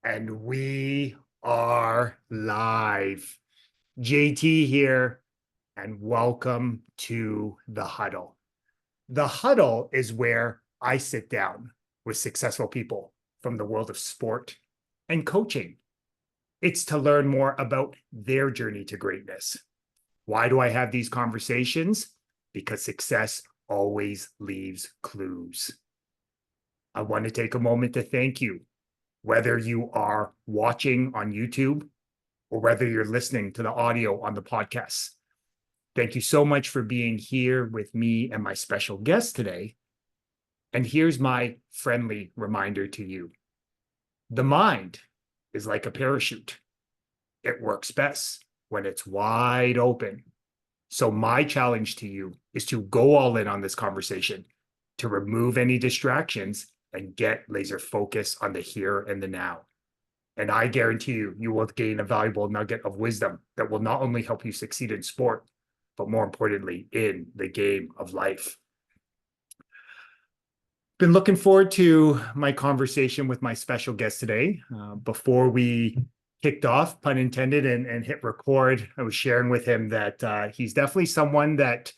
And we are live. JT here, and welcome to The Huddle. The Huddle is where I sit down with successful people from the world of sport and coaching. It's to learn more about their journey to greatness. Why do I have these conversations? Because success always leaves clues. I want to take a moment to thank you, whether you are watching on YouTube or whether you're listening to the audio on the podcast. Thank you so much for being here with me and my special guest today. And here's my friendly reminder to you. The mind is like a parachute. It works best when it's wide open. So my challenge to you is to go all in on this conversation, to remove any distractions and get laser focus on the here and the now. And I guarantee you, you will gain a valuable nugget of wisdom that will not only help you succeed in sport, but more importantly, in the game of life. Been looking forward to my conversation with my special guest today. Before we kicked off, pun intended, and hit record, I was sharing with him that he's definitely someone that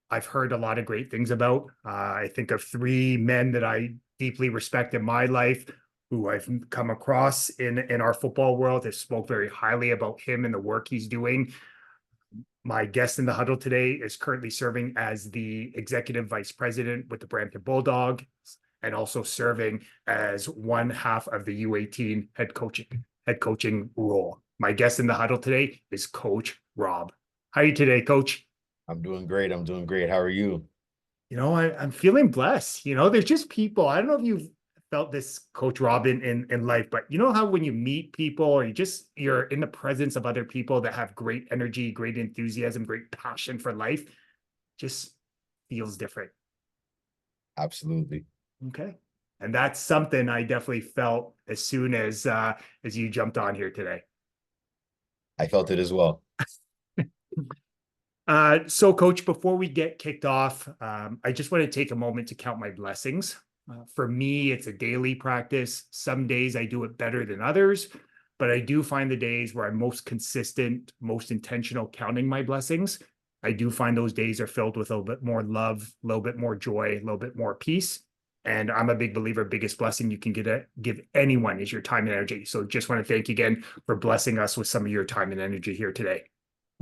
I've heard a lot of great things about. I think of three men that I deeply respect in my life, who I've come across in our football world, have spoke very highly about him and the work he's doing. My guest in the huddle today is currently serving as the executive vice president with the Brampton Bulldogs and also serving as one half of the U18 head coaching role. My guest in the huddle today is Coach Rob. How are you today, Coach? I'm doing great. I'm doing great. How are you? I'm feeling blessed. There's just people. I don't know if you've felt this, Coach Robin, in life, but you know how when you meet people or you're in the presence of other people that have great energy, great enthusiasm, great passion for life, just feels different. Absolutely. Okay. And that's something I definitely felt as soon as you jumped on here today. I felt it as well. So, Coach, before we get kicked off, I just want to take a moment to count my blessings. For me, it's a daily practice. Some days I do it better than others, but I do find the days where I'm most consistent, most intentional counting my blessings. I do find those days are filled with a little bit more love, a little bit more joy, a little bit more peace. And I'm a big believer, biggest blessing you can give anyone is your time and energy. So just want to thank you again for blessing us with some of your time and energy here today.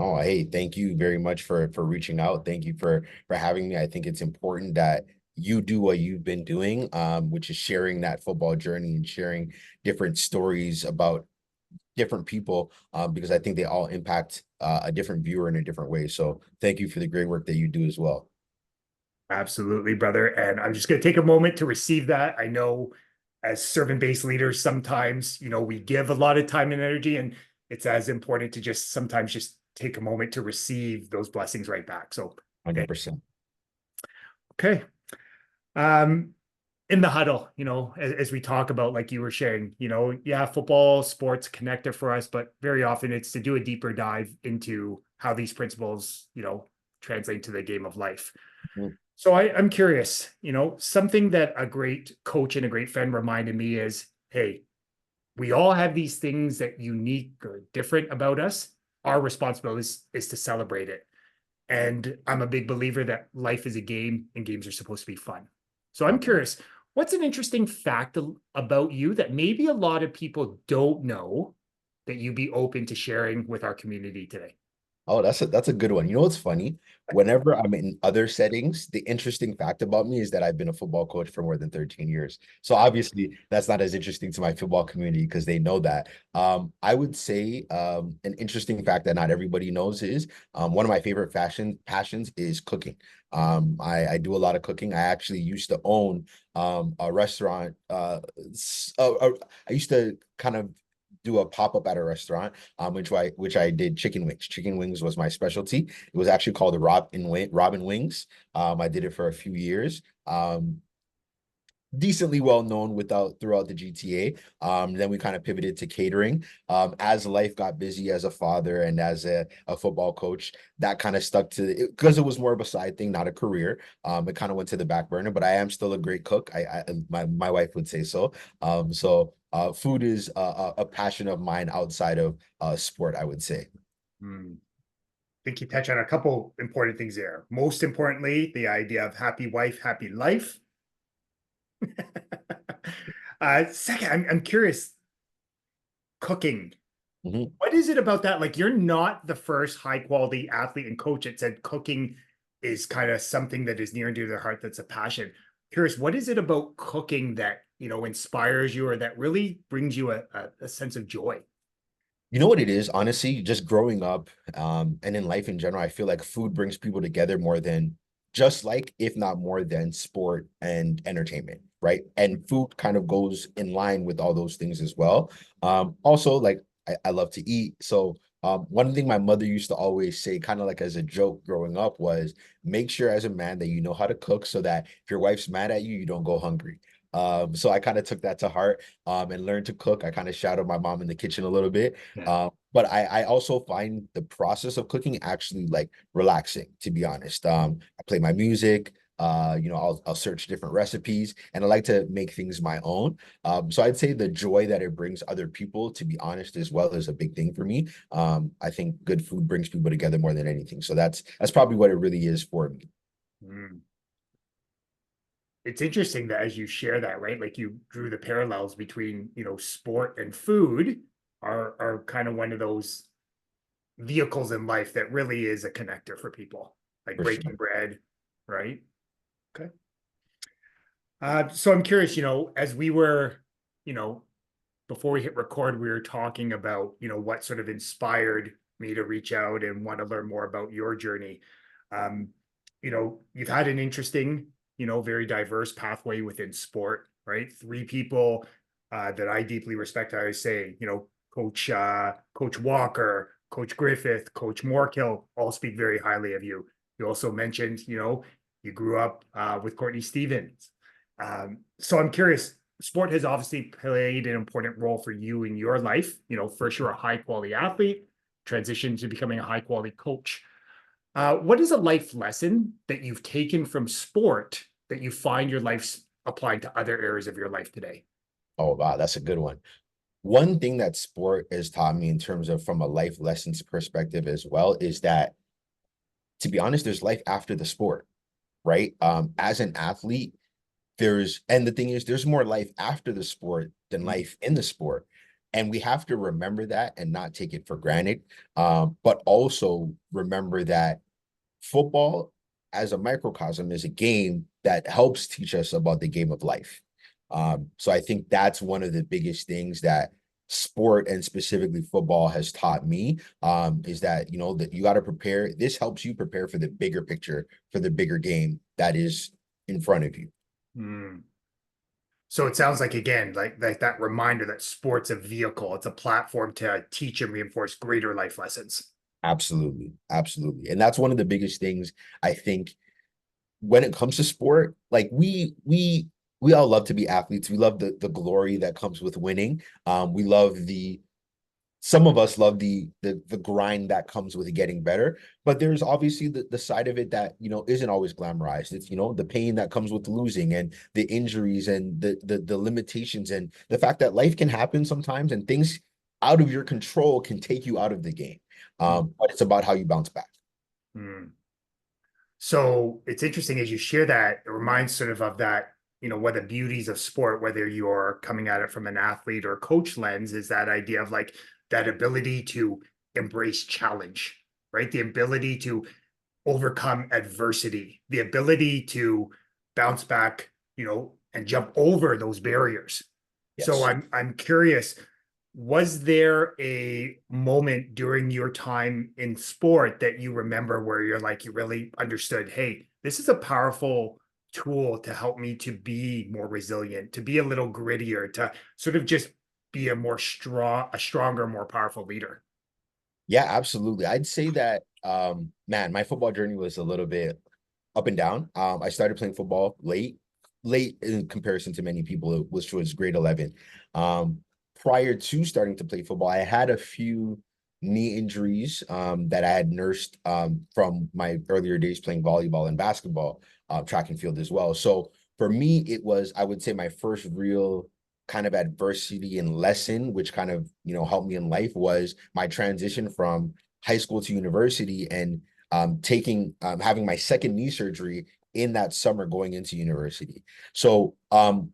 Oh, hey, thank you very much for reaching out. Thank you for having me. I think it's important that you do what you've been doing, which is sharing that football journey and sharing different stories about different people, because I think they all impact a different viewer in a different way. So thank you for the great work that you do as well. Absolutely, brother. And I'm just going to take a moment to receive that. I know as servant-based leaders, sometimes, we give a lot of time and energy, and it's as important to just sometimes just take a moment to receive those blessings right back. So, 100%. okay. In the huddle, as we talk about, like you were sharing, yeah, football, sports, connector for us, but very often it's to do a deeper dive into how these principles, translate to the game of life. Mhm. So I'm curious, something that a great coach and a great friend reminded me is, hey, we all have these things that unique or different about us. Our responsibility is to celebrate it. And I'm a big believer that life is a game and games are supposed to be fun. So I'm curious, what's an interesting fact about you that maybe a lot of people don't know that you'd be open to sharing with our community today? Oh, that's a good one. You know what's funny? Whenever I'm in other settings, the interesting fact about me is that I've been a football coach for more than 13 years. So obviously that's not as interesting to my football community because they know that. I would say an interesting fact that not everybody knows is one of my favorite passions is cooking. I do a lot of cooking. I actually used to own a restaurant. I used to kind of do a pop-up at a restaurant, which I did chicken wings. Chicken wings was my specialty. It was actually called the Robin Wings. I did it for a few years. decently well known without throughout the GTA. Then we kind of pivoted to catering. As life got busy as a father and as a football coach, that kind of stuck to it because it was more of a side thing, not a career. It kind of went to the back burner, but I am still a great cook. My wife would say so. Food is a passion of mine outside of sport, I would say. Hmm. I think you touch on a couple important things there. Most importantly, the idea of happy wife, happy life. Second, I'm curious, cooking. Mhm. What is it about that? Like, you're not the first high quality athlete and coach that said cooking is kind of something that is near and dear to their heart. That's a passion. Curious, what is it about cooking that, inspires you or that really brings you a sense of joy? You know what it is, honestly, just growing up, and in life in general, I feel like food brings people together more than just like, if not more than sport and entertainment, right? And food kind of goes in line with all those things as well. Also, like I love to eat. So one thing my mother used to always say, kind of like as a joke growing up, was make sure as a man that you know how to cook so that if your wife's mad at you, you don't go hungry. So I kind of took that to heart and learned to cook. I kind of shadowed my mom in the kitchen a little bit. Yeah. But I also find the process of cooking actually like relaxing, to be honest. I play my music, I'll search different recipes and I like to make things my own. So I'd say the joy that it brings other people, to be honest, as well, is a big thing for me. I think good food brings people together more than anything. So that's probably what it really is for me. Mm. It's interesting that as you share that, right? Like you drew the parallels between, sport and food are kind of one of those vehicles in life that really is a connector for people, like For breaking sure. bread, right? Okay. So I'm curious, as we were, you know, before we hit record, we were talking about, what sort of inspired me to reach out and want to learn more about your journey. Um, you've had an interesting, very diverse pathway within sport, right? Three people that I deeply respect. I always say, Coach Walker, Coach Griffith, Coach Morkill, all speak very highly of you. You also mentioned, you grew up with Courtney Stevens. So I'm curious, sport has obviously played an important role for you in your life. First you're a high quality athlete, transition to becoming a high quality coach. What is a life lesson that you've taken from sport that you find your life's applying to other areas of your life today? Oh, wow, that's a good one. One thing that sport has taught me in terms of from a life lessons perspective as well is that, to be honest, there's life after the sport, right? As an athlete, and the thing is, there's more life after the sport than life in the sport. And we have to remember that and not take it for granted. But also remember that football as a microcosm is a game that helps teach us about the game of life. So I think that's one of the biggest things that sport and specifically football has taught me, is that, that you got to prepare. This helps you prepare for the bigger picture, for the bigger game that is in front of you. Mm. So it sounds like again, like that reminder that sport's a vehicle, it's a platform to teach and reinforce greater life lessons. Absolutely. Absolutely. And that's one of the biggest things I think when it comes to sport. Like we all love to be athletes. We love the glory that comes with winning. We love the Some of us love the grind that comes with getting better, but there's obviously the side of it that, isn't always glamorized. It's, the pain that comes with losing and the injuries and the limitations and the fact that life can happen sometimes and things out of your control can take you out of the game. But it's about how you bounce back. Mm. So it's interesting as you share that, it reminds sort of that, one of the beauties of sport, whether you're coming at it from an athlete or coach lens, is that idea of like that ability to embrace challenge, right? The ability to overcome adversity, the ability to bounce back, and jump over those barriers. So Yes. I'm curious, was there a moment during your time in sport that you remember where you're like, you really understood, hey, this is a powerful tool to help me to be more resilient, to be a little grittier, to sort of just be a stronger, more powerful leader? Yeah, absolutely. I'd say that, man, my football journey was a little bit up and down. I started playing football late, late in comparison to many people, which was grade 11. Um, Prior to starting to play football, I had a few knee injuries that I had nursed from my earlier days playing volleyball and basketball, track and field as well. So for me, it was, I would say, my first real kind of adversity and lesson, which kind of, helped me in life, was my transition from high school to university, and having my second knee surgery in that summer going into university. So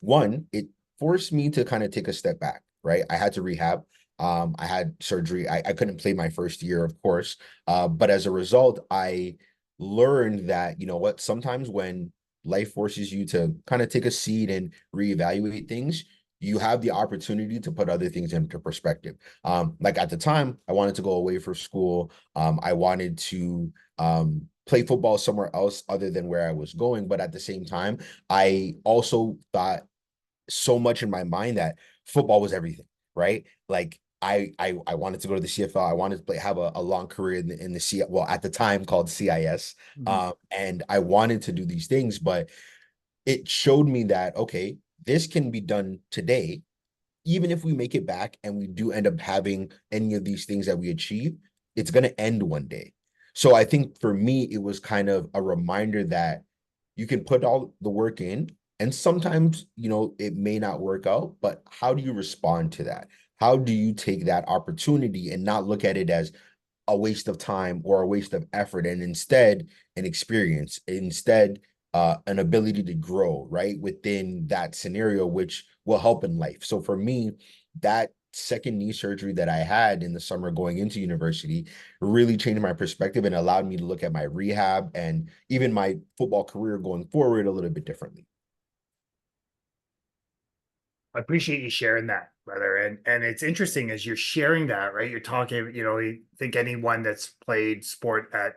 one, it forced me to kind of take a step back, right? I had to rehab. I had surgery. I couldn't play my first year, of course. But as a result, I learned that, you know what, sometimes when life forces you to kind of take a seat and reevaluate things, you have the opportunity to put other things into perspective. Like at the time, I wanted to go away for school. I wanted to play football somewhere else other than where I was going. But at the same time, I also thought so much in my mind that football was everything, right? Like I wanted to go to the CFL. I wanted to have a long career in the C, well, at the time called CIS. Mhm. And I wanted to do these things, but it showed me that, okay, this can be done today. Even if we make it back and we do end up having any of these things that we achieve, it's going to end one day. So I think for me, it was kind of a reminder that you can put all the work in, and sometimes, it may not work out, but how do you respond to that? How do you take that opportunity and not look at it as a waste of time or a waste of effort, and instead an experience, instead an ability to grow right within that scenario, which will help in life. So for me, that second knee surgery that I had in the summer going into university really changed my perspective and allowed me to look at my rehab and even my football career going forward a little bit differently. I appreciate you sharing that, brother. And it's interesting as you're sharing that, right? You're talking, you think anyone that's played sport at,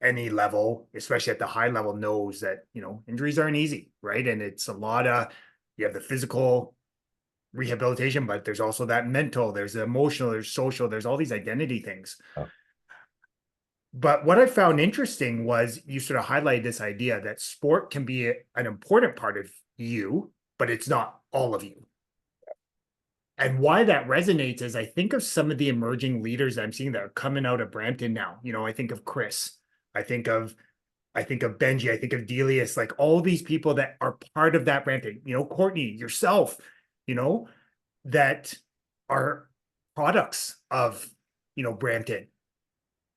any level, especially at the high level, knows that, injuries aren't easy, right? And it's a lot of, you have the physical rehabilitation, but there's also that mental, there's the emotional, there's social, there's all these identity things. Oh, But what I found interesting was you sort of highlighted this idea that sport can be an important part of you, but it's not all of you. And why that resonates is I think of some of the emerging leaders I'm seeing that are coming out of Brampton now. I think of Chris, I think of I think of Benji, I think of Delius, like all these people that are part of that Brampton, Courtney, yourself, you know, that are products of, Brampton,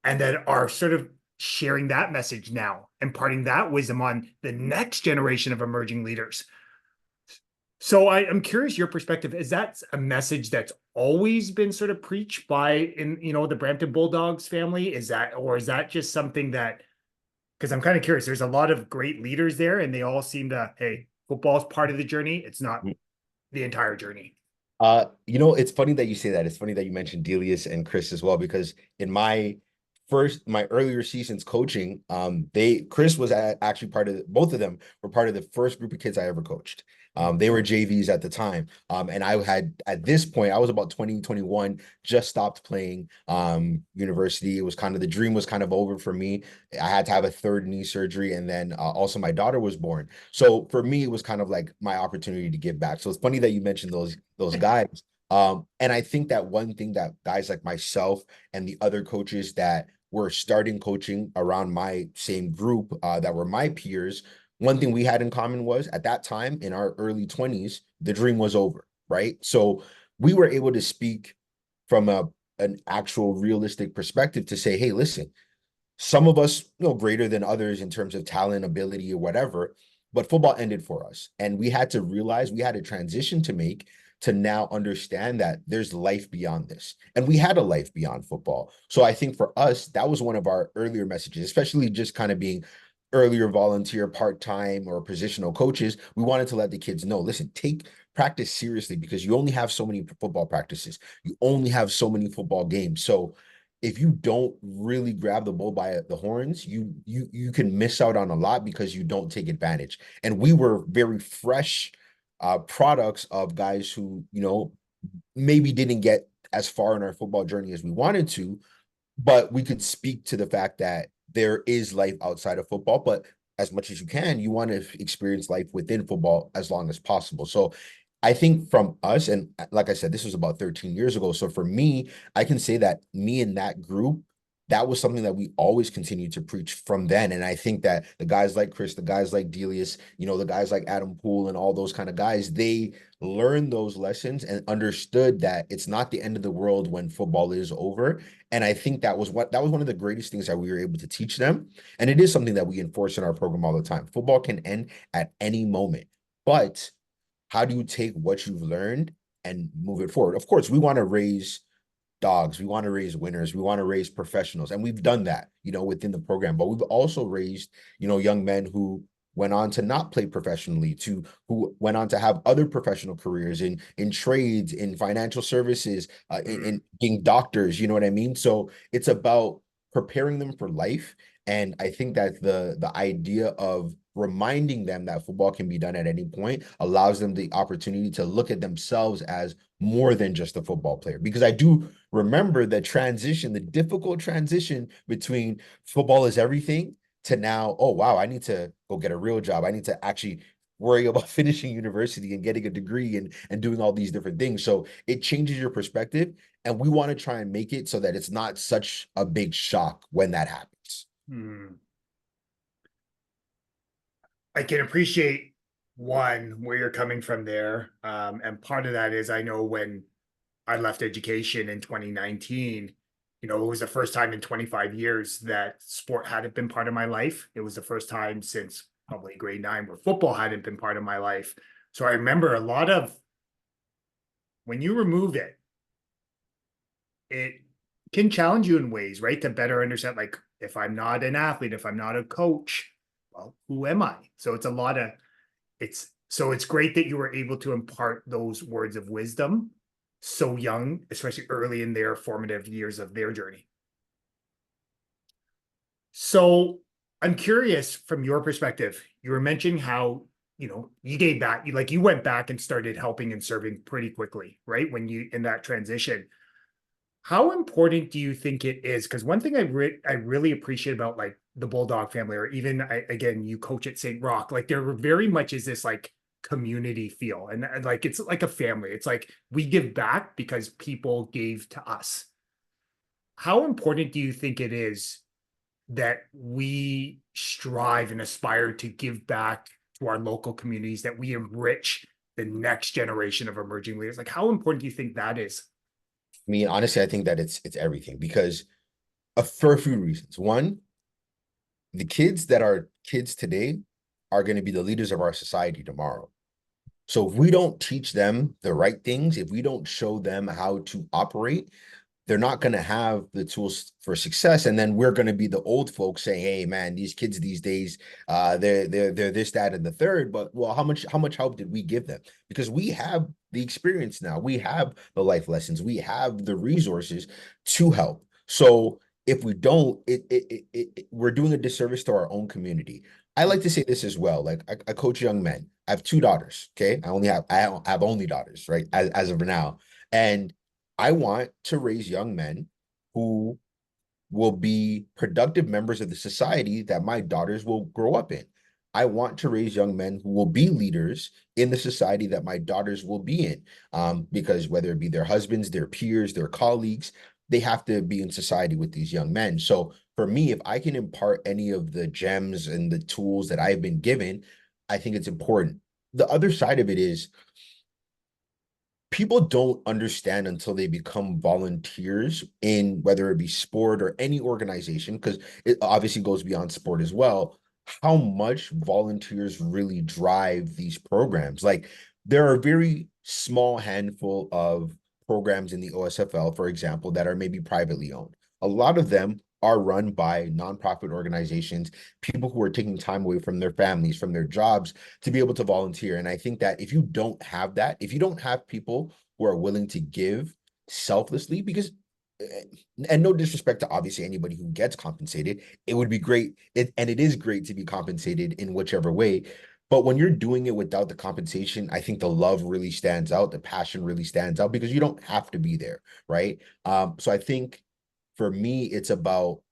and that are sort of sharing that message now, imparting that wisdom on the next generation of emerging leaders. So I'm curious your perspective. Is that a message that's always been sort of preached by the Brampton Bulldogs family? Or is that just something that, because I'm kind of curious, there's a lot of great leaders there and they all seem to, hey, football is part of the journey. It's not the entire journey. It's funny that you say that. It's funny that you mentioned Delius and Chris as well, because in my earlier seasons coaching, Chris was actually part of both of them were part of the first group of kids I ever coached. They were JVs at the time. And I had, at this point, I was about 20, 21, just stopped playing university. It was kind of, the dream was kind of over for me. I had to have a third knee surgery, and then also my daughter was born. So for me, it was kind of like my opportunity to give back. So it's funny that you mentioned those guys. And I think that one thing that guys like myself and the other coaches that were starting coaching around my same group, that were my peers, one thing we had in common was, at that time in our early 20s, the dream was over, right? So we were able to speak from an actual realistic perspective to say, hey, listen, some of us, greater than others in terms of talent, ability, or whatever, but football ended for us. And we had to realize we had a transition to make to now understand that there's life beyond this. And we had a life beyond football. So I think for us, that was one of our earlier messages, especially just kind of being earlier volunteer, part-time, or positional coaches. We wanted to let the kids know, listen, take practice seriously, because you only have so many football practices. You only have so many football games. So if you don't really grab the bull by the horns, you can miss out on a lot because you don't take advantage. And we were very fresh products of guys who, maybe didn't get as far in our football journey as we wanted to, but we could speak to the fact that there is life outside of football. But as much as you can, you want to experience life within football as long as possible. So I think from us, and like I said, this was about 13 years ago. So for me, I can say that me and that group, that was something that we always continued to preach from then. And I think that the guys like Chris, the guys like Delius, the guys like Adam Poole and all those kind of guys, they learned those lessons and understood that it's not the end of the world when football is over. And I think that was one of the greatest things that we were able to teach them. And it is something that we enforce in our program all the time. Football can end at any moment, but how do you take what you've learned and move it forward? Of course, we want to raise dogs, we want to raise winners, we want to raise professionals, and we've done that, within the program. But we've also raised, young men who went on to not play professionally, to who went on to have other professional careers in trades, in financial services, in being doctors. You know what I mean? So it's about preparing them for life. And I think that the idea of reminding them that football can be done at any point allows them the opportunity to look at themselves as more than just a football player. Because I do remember the transition, the difficult transition between football is everything to now, oh, wow, I need to go get a real job. I need to actually worry about finishing university and getting a degree and doing all these different things. So it changes your perspective. And we want to try and make it so that it's not such a big shock when that happens. I can appreciate where you're coming from there. And part of that is I know when I left education in 2019, it was the first time in 25 years that sport hadn't been part of my life. It was the first time since probably grade 9 where football hadn't been part of my life. So I remember a lot of when you remove it, it can challenge you in ways, right? To better understand, like, if I'm not an athlete, if I'm not a coach, well, who am I? So it's great that you were able to impart those words of wisdom so young, especially early in their formative years of their journey. So I'm curious from your perspective, you were mentioning how, you gave back, you went back and started helping and serving pretty quickly, right? When you, in that transition, how important do you think it is? Because one thing I really appreciate about like the Bulldog family, or even again, you coach at St. Roch, like there very much is this like community feel, and like it's like a family. It's like we give back because people gave to us. How important do you think it is that we strive and aspire to give back to our local communities, that we enrich the next generation of emerging leaders? Like, how important do you think that is? I mean, honestly, I think that it's everything because for a few reasons. One, the kids that are kids today are going to be the leaders of our society tomorrow. So if we don't teach them the right things, if we don't show them how to operate, they're not going to have the tools for success. And then we're going to be the old folks saying, hey, man, these kids these days, they're this, that, and the third. But well, how much help did we give them? Because we have the experience now. We have the life lessons. We have the resources to help. So if we don't, we're doing a disservice to our own community. I like to say this as well. Like I coach young men. I have 2 daughters. Okay. I have only daughters, right? As of now. And I want to raise young men who will be productive members of the society that my daughters will grow up in. I want to raise young men who will be leaders in the society that my daughters will be in. Because whether it be their husbands, their peers, their colleagues, they have to be in society with these young men. So for me, if I can impart any of the gems and the tools that I've been given, I think it's important. The other side of it is people don't understand until they become volunteers in whether it be sport or any organization, because it obviously goes beyond sport as well, how much volunteers really drive these programs. Like there are a very small handful of programs in the OSFL, for example, that are maybe privately owned. A lot of them are run by nonprofit organizations, people who are taking time away from their families, from their jobs to be able to volunteer. And I think that if you don't have that, if you don't have people who are willing to give selflessly, because and no disrespect to obviously anybody who gets compensated, it would be great. And it is great to be compensated in whichever way. But when you're doing it without the compensation, I think the love really stands out, the passion really stands out because you don't have to be there, right? So I think for me, it's about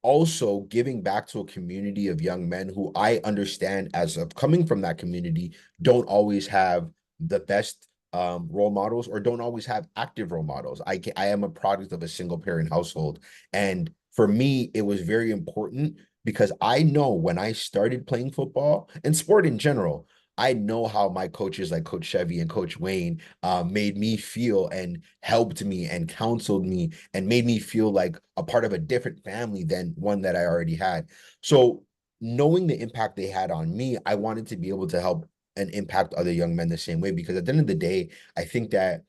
also giving back to a community of young men who I understand as of coming from that community don't always have the best role models or don't always have active role models. I am a product of a single parent household. And for me, it was very important because I know when I started playing football and sport in general, I know how my coaches like Coach Chevy and Coach Wayne made me feel and helped me and counseled me and made me feel like a part of a different family than one that I already had. So knowing the impact they had on me, I wanted to be able to help and impact other young men the same way, because at the end of the day, I think that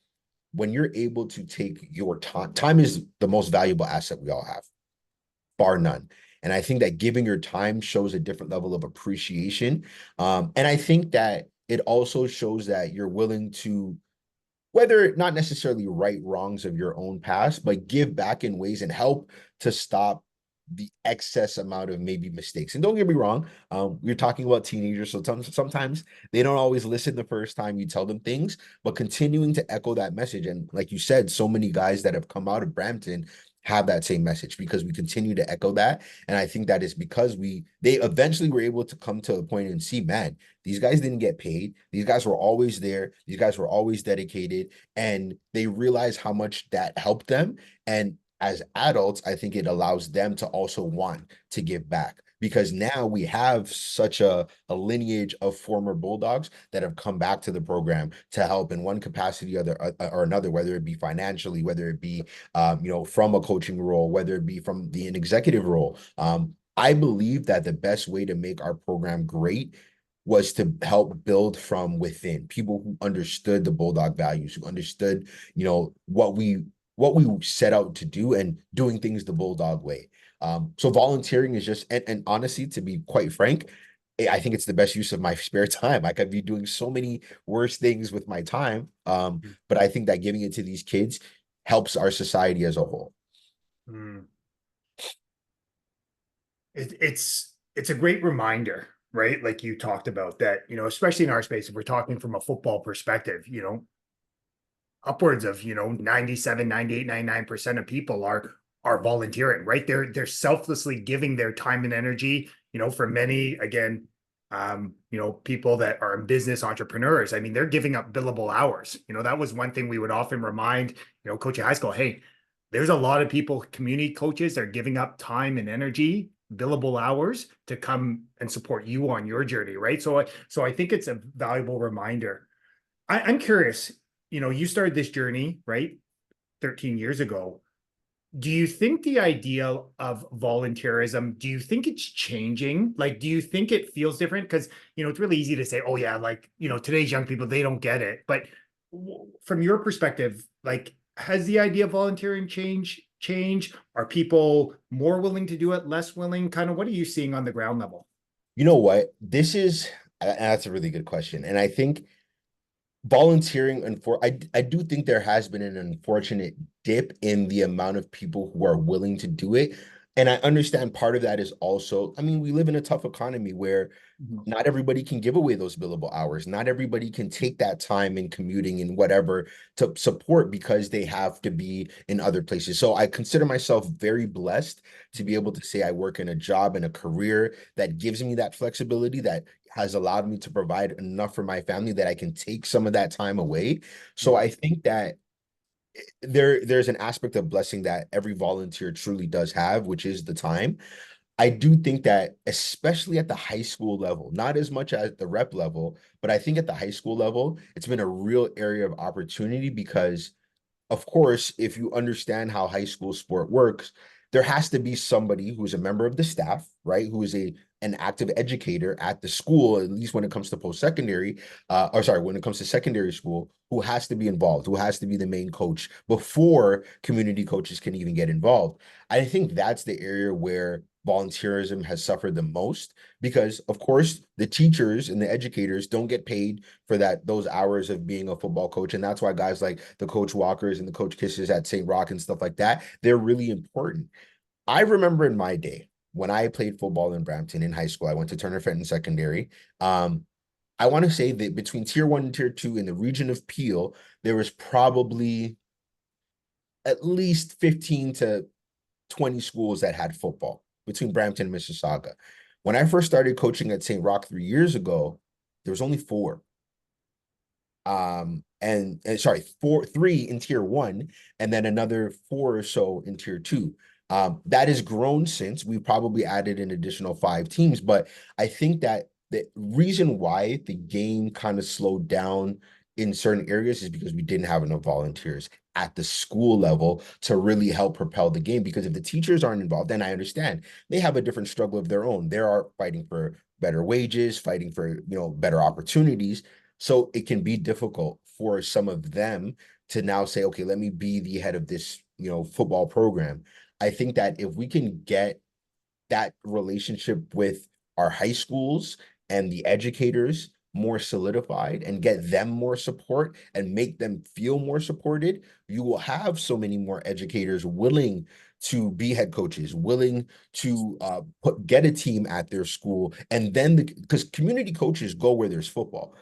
when you're able to take your time is the most valuable asset we all have, bar none. And I think that giving your time shows a different level of appreciation. And I think that it also shows that you're willing to, whether not necessarily right wrongs of your own past, but give back in ways and help to stop the excess amount of maybe mistakes. And don't get me wrong, we're talking about teenagers, so sometimes they don't always listen the first time you tell them things, but continuing to echo that message. And like you said, so many guys that have come out of Brampton have that same message because we continue to echo that. And I think that is because they eventually were able to come to a point and see, man, these guys didn't get paid. These guys were always there. These guys were always dedicated. And they realized how much that helped them. And as adults, I think it allows them to also want to give back, because now we have such a lineage of former Bulldogs that have come back to the program to help in one capacity or another, whether it be financially, whether it be from a coaching role, whether it be from an executive role. I believe that the best way to make our program great was to help build from within, people who understood the Bulldog values, who understood, what we set out to do and doing things the Bulldog way. So volunteering is just, and honestly, to be quite frank, I think it's the best use of my spare time. I could be doing so many worse things with my time. But I think that giving it to these kids helps our society as a whole. Mm. It's a great reminder, right? Like you talked about that, especially in our space, if we're talking from a football perspective, upwards of 97, 98, 99% of people are volunteering, right? They're selflessly giving their time and energy. For many, again, people that are in business, entrepreneurs, I mean, they're giving up billable hours. That was one thing we would often remind coach at high school, hey, there's a lot of people, community coaches, they're giving up time and energy, billable hours, to come and support you on your journey, right? So I think it's a valuable reminder. I'm curious, you started this journey, right? 13 years ago. Do you think the idea of volunteerism, do you think it's changing? Like, do you think it feels different? Because, it's really easy to say, oh, yeah, like, today's young people, they don't get it. But from your perspective, like, has the idea of volunteering change? Are people more willing to do it, less willing? Kind of what are you seeing on the ground level? You know what? That's a really good question. And I think volunteering, and I do think there has been an unfortunate dip in the amount of people who are willing to do it. And I understand part of that is also, I mean, we live in a tough economy where Mhm. not everybody can give away those billable hours. Not everybody can take that time in commuting and whatever to support because they have to be in other places. So I consider myself very blessed to be able to say I work in a job and a career that gives me that flexibility, that has allowed me to provide enough for my family that I can take some of that time away. So Yeah. I think that there's an aspect of blessing that every volunteer truly does have, which is the time. I do think that, especially at the high school level, not as much as the rep level, but I think at the high school level, it's been a real area of opportunity because, of course, if you understand how high school sport works, there has to be somebody who's a member of the staff, right? Who is an active educator at the school, at least when it comes to post-secondary, when it comes to secondary school, who has to be involved, who has to be the main coach before community coaches can even get involved. I think that's the area where volunteerism has suffered the most because, of course, the teachers and the educators don't get paid for those hours of being a football coach. And that's why guys like the Coach Walkers and the Coach Kisses at St. Rock and stuff like that, they're really important. I remember in my day when I played football in Brampton in high school, I went to Turner Fenton Secondary. I want to say that between tier 1 and tier 2 in the region of Peel, there was probably at least 15 to 20 schools that had football. between Brampton and Mississauga. When I first started coaching at St. Roch 3 years ago, there was only four. And sorry, three in tier one, and then another four or so in tier two. That has grown since. We've probably added an additional 5 teams, but I think that the reason why the game kind of slowed down in certain areas is because we didn't have enough volunteers at the school level to really help propel the game. Because if the teachers aren't involved, then I understand they have a different struggle of their own. They are fighting for better wages, fighting for, better opportunities. So it can be difficult for some of them to now say, okay, let me be the head of this, football program. I think that if we can get that relationship with our high schools and the educators more solidified and get them more support and make them feel more supported, you will have so many more educators willing to be head coaches, willing to get a team at their school. And then because community coaches go where there's football.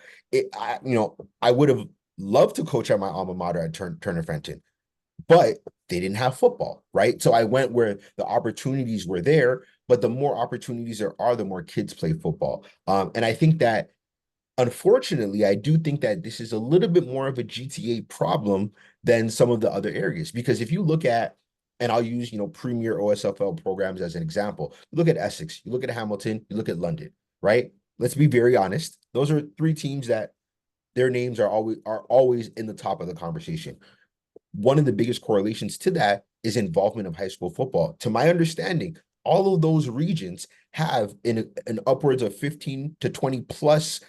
I would have loved to coach at my alma mater at Turner Fenton, but they didn't have football, right? So I went where the opportunities were there, but the more opportunities there are, the more kids play football. And I think that, unfortunately, I do think that this is a little bit more of a GTA problem than some of the other areas. Because if you look at, and I'll use, premier OSFL programs as an example, you look at Essex, you look at Hamilton, you look at London, right? Let's be very honest. Those are 3 teams that their names are always in the top of the conversation. One of the biggest correlations to that is involvement of high school football. To my understanding, all of those regions have an upwards of 15 to 20 plus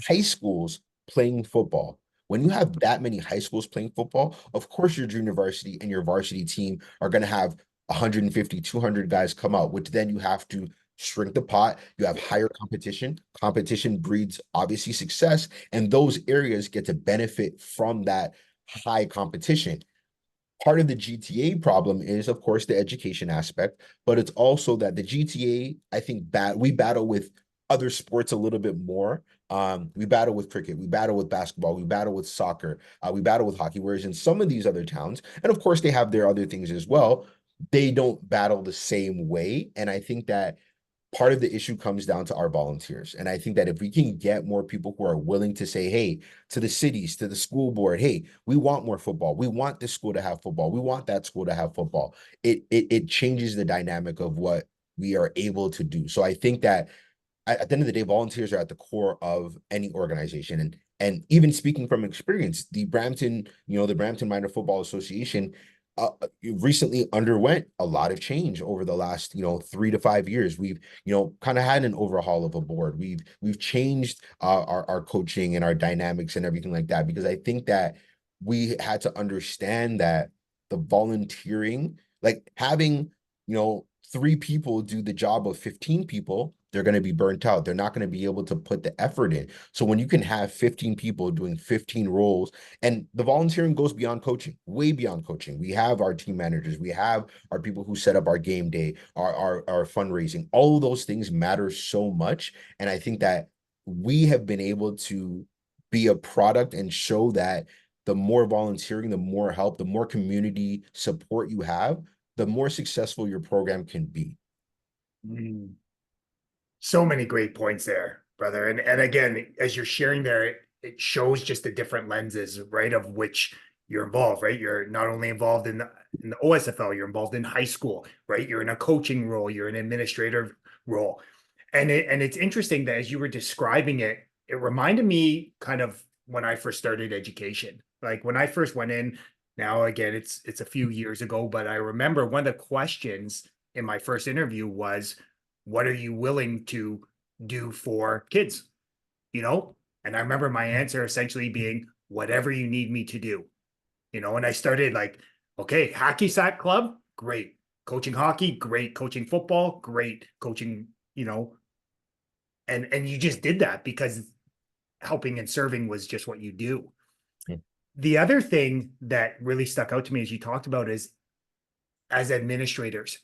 high schools playing football. When you have that many high schools playing football, of course your junior varsity and your varsity team are going to have 150, 200 guys come out, which then you have to shrink the pot. You have higher competition. Competition breeds obviously success, and those areas get to benefit from that high competition. Part of the GTA problem is, of course, the education aspect, but it's also that the GTA, I think, we battle with other sports a little bit more. We battle with cricket, we battle with basketball, we battle with soccer, we battle with hockey. Whereas in some of these other towns, and of course they have their other things as well, they don't battle the same way. And I think that part of the issue comes down to our volunteers. And I think that if we can get more people who are willing to say, hey, to the cities, to the school board, hey, we want more football. We want this school to have football. We want that school to have football. It changes the dynamic of what we are able to do. So I think that at the end of the day, volunteers are at the core of any organization. And even speaking from experience, the Brampton Minor Football Association recently underwent a lot of change over the last 3 to 5 years. We've kind of had an overhaul of a board. We've changed our coaching and our dynamics and everything like that, because I think that we had to understand that the volunteering, like having 3 people do the job of 15 people, they're going to be burnt out. They're not going to be able to put the effort in. So when you can have 15 people doing 15 roles, and the volunteering goes beyond coaching, way beyond coaching. We have our team managers, we have our people who set up our game day, our fundraising. All of those things matter so much. And I think that we have been able to be a product and show that the more volunteering, the more help, the more community support you have, the more successful your program can be. Mm. So many great points there, brother. And again, as you're sharing there, it shows just the different lenses, right, of which you're involved, right? You're not only involved in the OSFL, you're involved in high school, right? You're in a coaching role, you're an administrative role. And it's interesting that as you were describing it, it reminded me kind of when I first started education. Like when I first went in, now again, it's a few years ago, but I remember one of the questions in my first interview was, what are you willing to do for kids? And I remember my answer essentially being whatever you need me to do. And I started like, okay, hacky sack club, great. Coaching hockey, great. Coaching football, great. Coaching, and you just did that because helping and serving was just what you do. Yeah. The other thing that really stuck out to me as you talked about is, as administrators,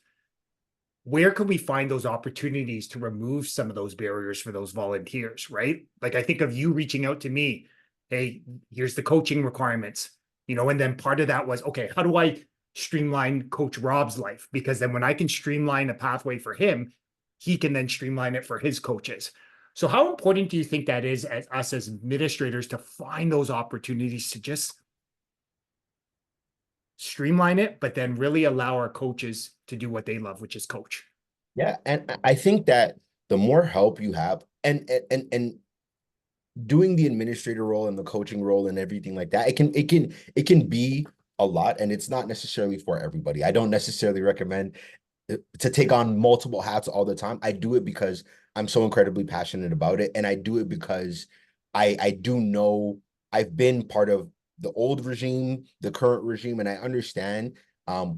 where can we find those opportunities to remove some of those barriers for those volunteers, right? Like I think of you reaching out to me, hey, here's the coaching requirements, and then part of that was, okay, how do I streamline Coach Rob's life, because then when I can streamline a pathway for him, he can then streamline it for his coaches. So how important do you think that is as us as administrators to find those opportunities to just streamline it, but then really allow our coaches to do what they love, which is coach? Yeah, and I think that the more help you have, and doing the administrator role and the coaching role and everything like that, it can be a lot, and it's not necessarily for everybody. I don't necessarily recommend to take on multiple hats all the time. I do it because I'm so incredibly passionate about it, and I do it because I do know I've been part of the old regime, the current regime, and I understand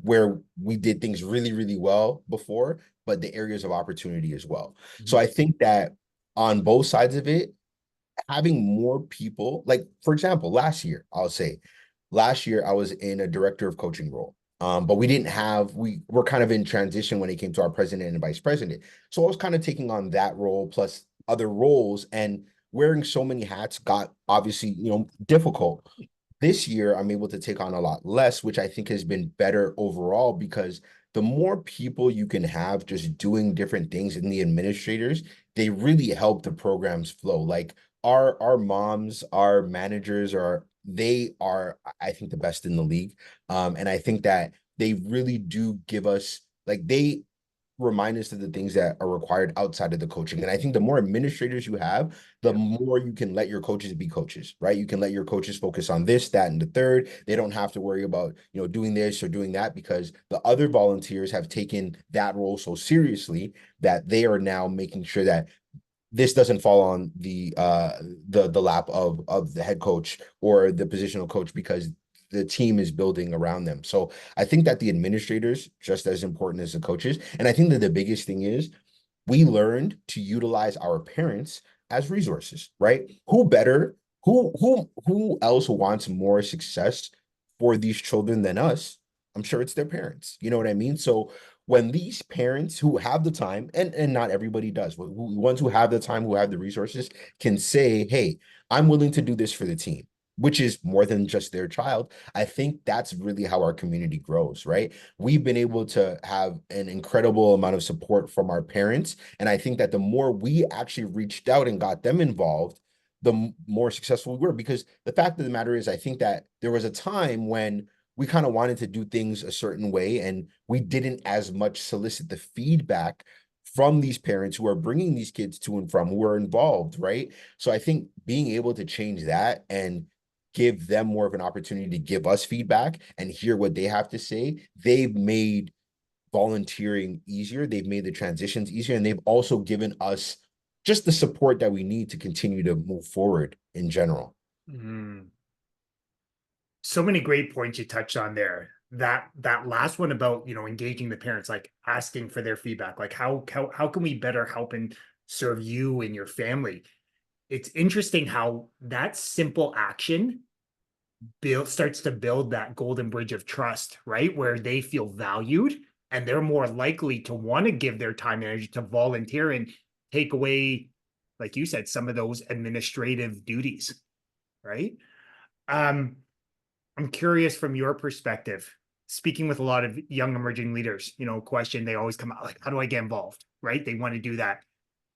where we did things really, really well before, but the areas of opportunity as well. So Mhm. I think that on both sides of it, having more people, like for example, last year I was in a director of coaching role. But we were kind of in transition when it came to our president and vice president. So I was kind of taking on that role plus other roles, and wearing so many hats got obviously, difficult. This year, I'm able to take on a lot less, which I think has been better overall because the more people you can have just doing different things in the administrators, they really help the programs flow. Like our moms, our managers they are, I think, the best in the league. And I think that they really do give us, like, they remind us of the things that are required outside of the coaching. And I think the more administrators you have, the Yeah. more you can let your coaches be coaches, right? You can let your coaches focus on this, that, and the third. They don't have to worry about, doing this or doing that, because the other volunteers have taken that role so seriously that they are now making sure that this doesn't fall on the lap of the head coach or the positional coach, because the team is building around them. So I think that the administrators just as important as the coaches. And I think that the biggest thing is we learned to utilize our parents as resources, right? Who better, who else wants more success for these children than us? I'm sure it's their parents. You know what I mean? So when these parents who have the time, and not everybody does, but ones who have the time, who have the resources, can say, hey, I'm willing to do this for the team, which is more than just their child. I think that's really how our community grows, right? We've been able to have an incredible amount of support from our parents. And I think that the more we actually reached out and got them involved, the more successful we were. Because the fact of the matter is, I think that there was a time when we kind of wanted to do things a certain way, and we didn't as much solicit the feedback from these parents who are bringing these kids to and from, who are involved, right? So I think being able to change that and give them more of an opportunity to give us feedback and hear what they have to say, they've made volunteering easier. They've made the transitions easier, and they've also given us just the support that we need to continue to move forward in general. Mm. So many great points you touched on there. That last one about, engaging the parents, like asking for their feedback, like how can we better help and serve you and your family? It's interesting how that simple action starts to build that golden bridge of trust, right? Where they feel valued and they're more likely to want to give their time and energy to volunteer and take away, like you said, some of those administrative duties, right? Um, I'm curious from your perspective, speaking with a lot of young emerging leaders, question they always come out like, how do I get involved? Right? They want to do that.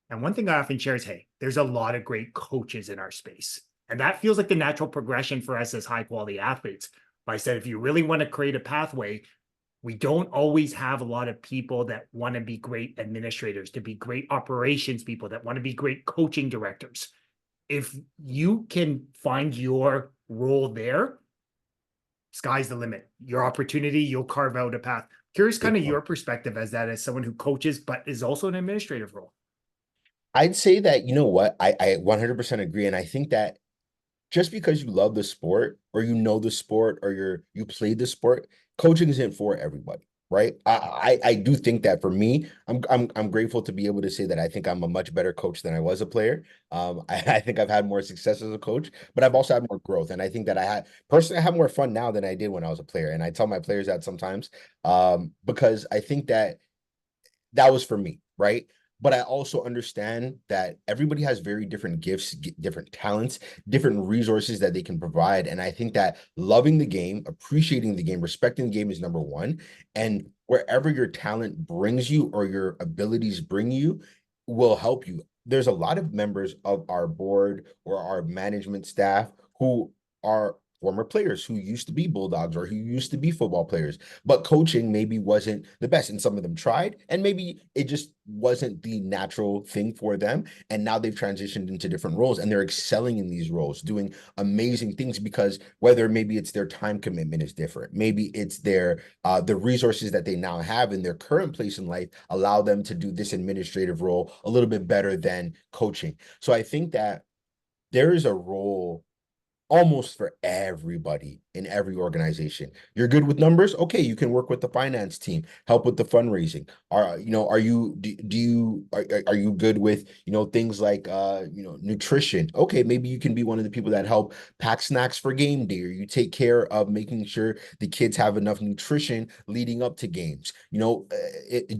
And one thing I often share is, hey, there's a lot of great coaches in our space. And that feels like the natural progression for us as high quality athletes. But I said, if you really want to create a pathway, we don't always have a lot of people that want to be great administrators, to be great operations people, that want to be great coaching directors. If you can find your role there, sky's the limit. Your opportunity, you'll carve out a path. Curious kind Big of one. your perspective as that, as someone who coaches, but is also an administrative role. I'd say that, you know what, I 100% agree. And I think that just because you love the sport or you know the sport or you played the sport, coaching isn't for everybody, right? I do think that for me, I'm grateful to be able to say that I think I'm a much better coach than I was a player. I think I've had more success as a coach, but I've also had more growth. And I think that I have more fun now than I did when I was a player. And I tell my players that sometimes, because I think that that was for me, right? but I also understand that everybody has very different gifts, different talents, different resources that they can provide. And I think that loving the game, appreciating the game, respecting the game is number one. And wherever your talent brings you or your abilities bring you will help you. There's a lot of members of our board or our management staff who are former players who used to be Bulldogs or who used to be football players, but coaching maybe wasn't the best. And some of them tried, and maybe it just wasn't the natural thing for them. And now they've transitioned into different roles and they're excelling in these roles, doing amazing things because whether maybe it's their time commitment is different, maybe it's their the resources that they now have in their current place in life allow them to do this administrative role a little bit better than coaching. So I think that there is a role almost for everybody in every organization. You're good with numbers? Okay, you can work with the finance team, help with the fundraising. Are you are you good with, things like nutrition? Okay, maybe you can be one of the people that help pack snacks for game day, or you take care of making sure the kids have enough nutrition leading up to games. Do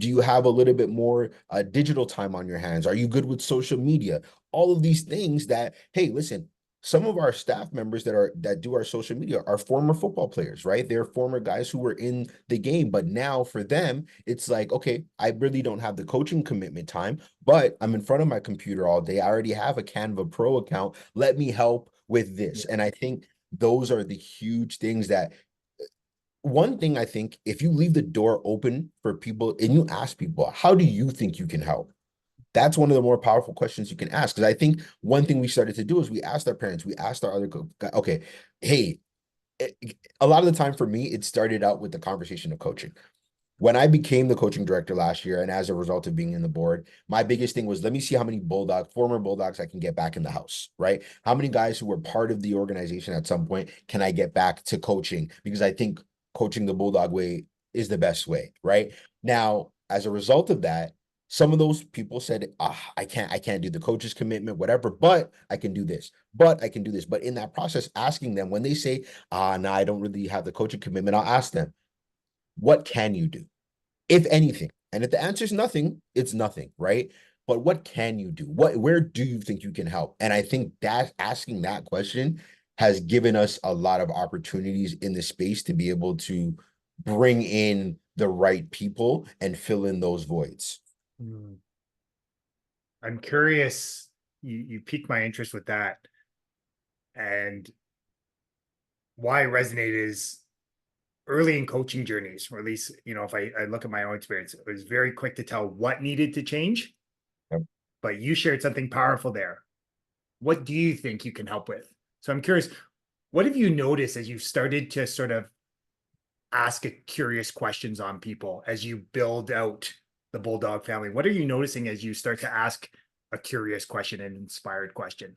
you have a little bit more digital time on your hands? Are you good with social media? All of these things that, hey, listen, some of our staff members that do our social media are former football players, right? They're former guys who were in the game, but now for them, it's like, okay, I really don't have the coaching commitment time, but I'm in front of my computer all day. I already have a Canva Pro account. Let me help with this. Yeah. And I think those are the huge things that one thing I think if you leave the door open for people and you ask people, how do you think you can help? That's one of the more powerful questions you can ask. Because I think one thing we started to do is we asked our parents, we asked our other, okay, hey, a lot of the time for me, it started out with the conversation of coaching. When I became the coaching director last year, and as a result of being in the board, my biggest thing was let me see how many former Bulldogs I can get back in the house, right? How many guys who were part of the organization at some point can I get back to coaching? Because I think coaching the Bulldog way is the best way, right? Now, as a result of that, some of those people said, I can't do the coach's commitment, whatever, but I can do this, but I can do this. But in that process, asking them when they say, no, I don't really have the coaching commitment, I'll ask them, what can you do, if anything? And if the answer is nothing, it's nothing, right? But what can you do? Where do you think you can help? And I think that asking that question has given us a lot of opportunities in the space to be able to bring in the right people and fill in those voids. Hmm. I'm curious. You piqued my interest with that, and why I resonate is early in coaching journeys, or at least, if I look at my own experience, it was very quick to tell what needed to change. Yep. But you shared something powerful there. What do you think you can help with? So I'm curious, what have you noticed as you've started to sort of ask curious questions on people as you build out the Bulldog family? What are you noticing as you start to ask a curious question, an inspired question?